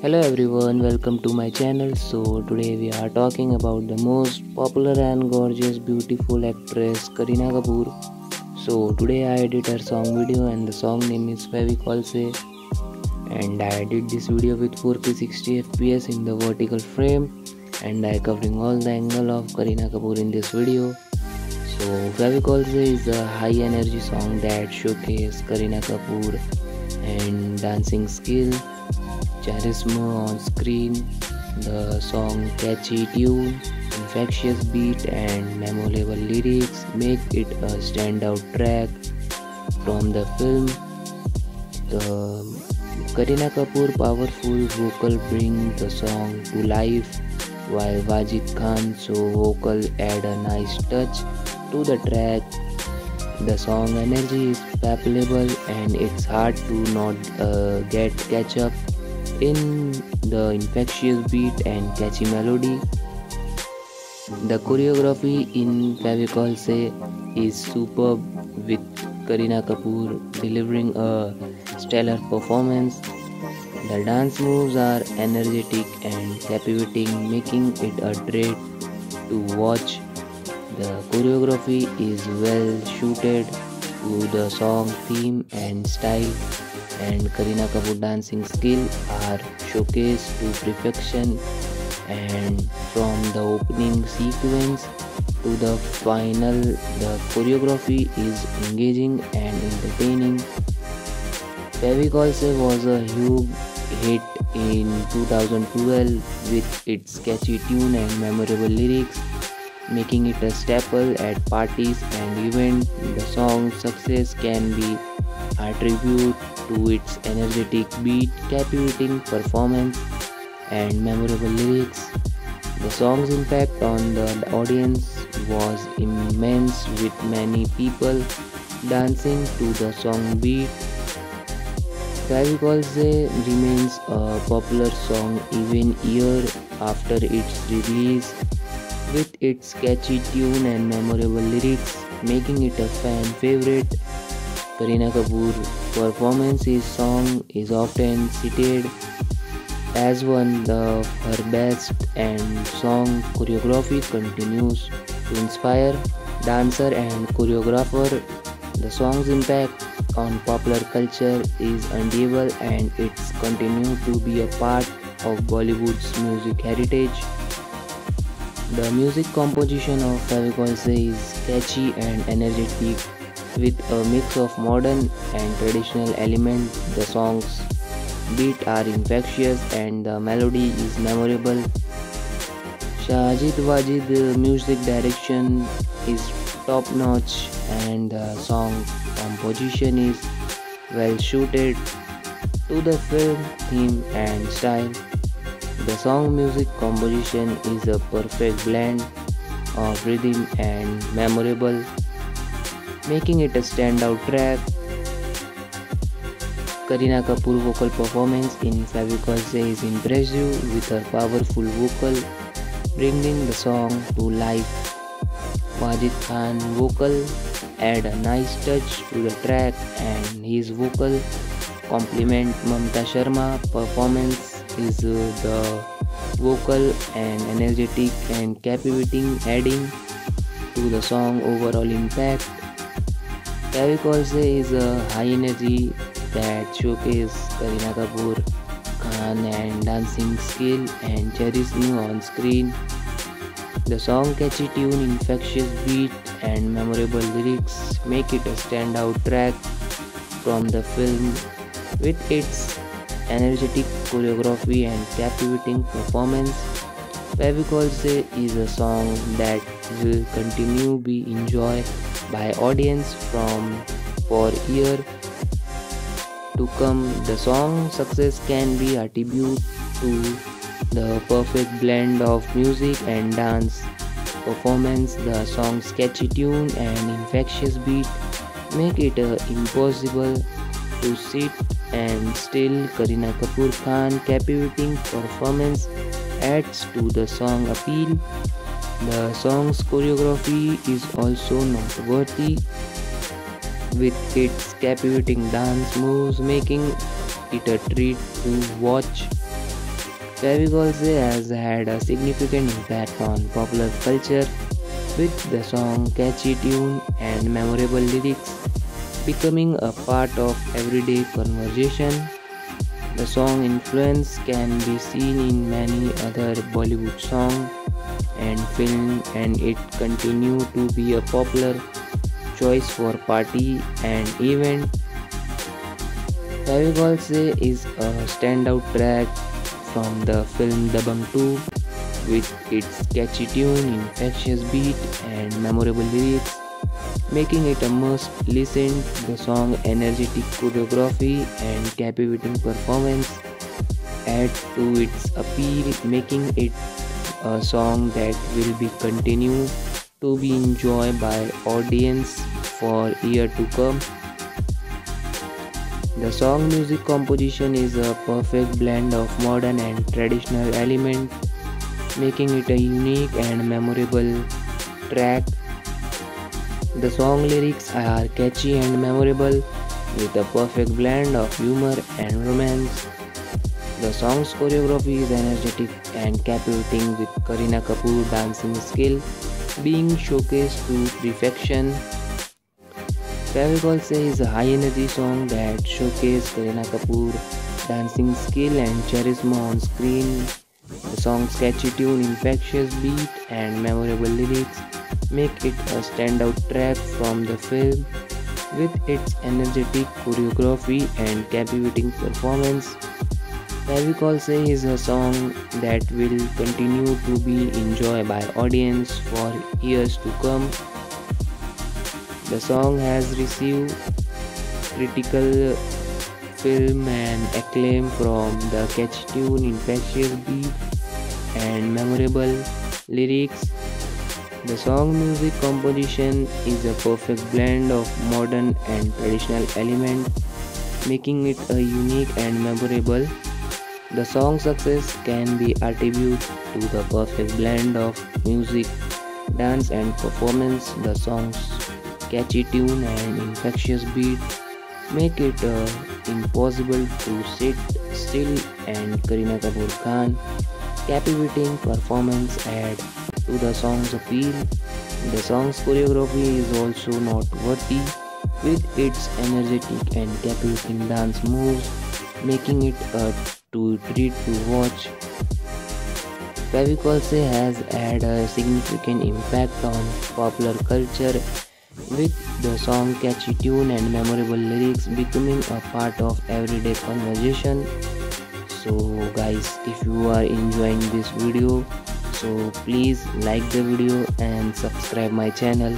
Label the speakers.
Speaker 1: Hello everyone, welcome to my channel. So today we are talking about the most popular and gorgeous beautiful actress Kareena Kapoor. So today I edit her song video and the song name is Fevicol Se, and I did this video with 4K 60 fps in the vertical frame, and I covering all the angle of Kareena Kapoor in this video. So Fevicol Se is a high energy song that showcases Kareena Kapoor and dancing skill, charisma on screen. The song catchy tune, infectious beat and memorable lyrics make it a standout track from the film. The Kareena Kapoor powerful vocal bring the song to life, while Wajid Khan's vocal add a nice touch to the track. The song energy is palpable and it's hard to not catch up in the infectious beat and catchy melody. The choreography in Fevicol Se is superb, with Kareena Kapoor delivering a stellar performance. The dance moves are energetic and captivating, making it a treat to watch. The choreography is well suited to the song theme and style, and Kareena Kapoor dancing skill are showcased to perfection, and from the opening sequence to the final, the choreography is engaging and entertaining. Fevicol Se was a huge hit in 2012 with its catchy tune and memorable lyrics, making it a staple at parties and events. The song's success can be attributed to its energetic beat, captivating performance, and memorable lyrics. The song's impact on the audience was immense, with many people dancing to the song beat. Fevicol Se remains a popular song even year after its release, with its catchy tune and memorable lyrics, making it a fan favorite. Kareena Kapoor's performance in song is often cited as one of her best, and song choreography continues to inspire dancer and choreographer. The song's impact on popular culture is undeniable, and it's continued to be a part of Bollywood's music heritage. The music composition of Fevicol Se is catchy and energetic, with a mix of modern and traditional elements. The song's beats are infectious and the melody is memorable. Shahjid Wajid music direction is top notch, and the song composition is well suited to the film theme and style. The song music composition is a perfect blend of rhythm and memorable, making it a standout track. Kareena Kapoor vocal performance in Fevicol Se is impressive, with her powerful vocal bringing the song to life. Wajid Khan vocal add a nice touch to the track, and his vocal complement Mamta Sharma performance is the vocal and energetic and captivating, adding to the song overall impact. Fevicol Se is a high energy that showcases Kareena Kapoor Khan and dancing skill and charisma on screen. The song catchy tune, infectious beat and memorable lyrics make it a standout track from the film, with its energetic choreography and captivating performance. Fevicol Se is a song that will continue be enjoyed by audience for years to come. The song's success can be attributed to the perfect blend of music and dance performance. The song's catchy tune and infectious beat make it impossible to sit and still. Kareena Kapoor Khan captivating performance adds to the song appeal. The song's choreography is also noteworthy, with its captivating dance moves making it a treat to watch. Fevicol Se has had a significant impact on popular culture with the song catchy tune and memorable lyrics becoming a part of everyday conversation. The song influence can be seen in many other Bollywood songs and film, and it continue to be a popular choice for party and event. Fevicol Se is a standout track from the film Dabangg 2 with its catchy tune, infectious beat and memorable lyrics, making it a must listen. The song energetic choreography and captivating performance add to its appeal, making it a song that will be continue to be enjoyed by audience for year to come. The song music composition is a perfect blend of modern and traditional elements, making it a unique and memorable track. The song lyrics are catchy and memorable with a perfect blend of humor and romance. The song's choreography is energetic and captivating with Kareena Kapoor dancing skill being showcased to perfection. Fevicol Se is a high energy song that showcases Kareena Kapoor dancing skill and charisma on screen. The song's catchy tune, infectious beat and memorable lyrics make it a standout track from the film with its energetic choreography and captivating performance. Fevicol Se is a song that will continue to be enjoyed by audience for years to come. The song has received critical film and acclaim from the catchy tune, infectious beat and memorable lyrics. The song music composition is a perfect blend of modern and traditional elements, making it a unique and memorable. The song's success can be attributed to the perfect blend of music, dance and performance. The song's catchy tune and infectious beat make it impossible to sit still, and Kareena Kapoor Khan captivating performance add to the song's appeal. The song's choreography is also noteworthy with its energetic and captivating dance moves, making it a treat to watch. Fevicol Se has had a significant impact on popular culture with the song catchy tune and memorable lyrics becoming a part of everyday conversation. So guys, if you are enjoying this video, so please like the video and subscribe my channel.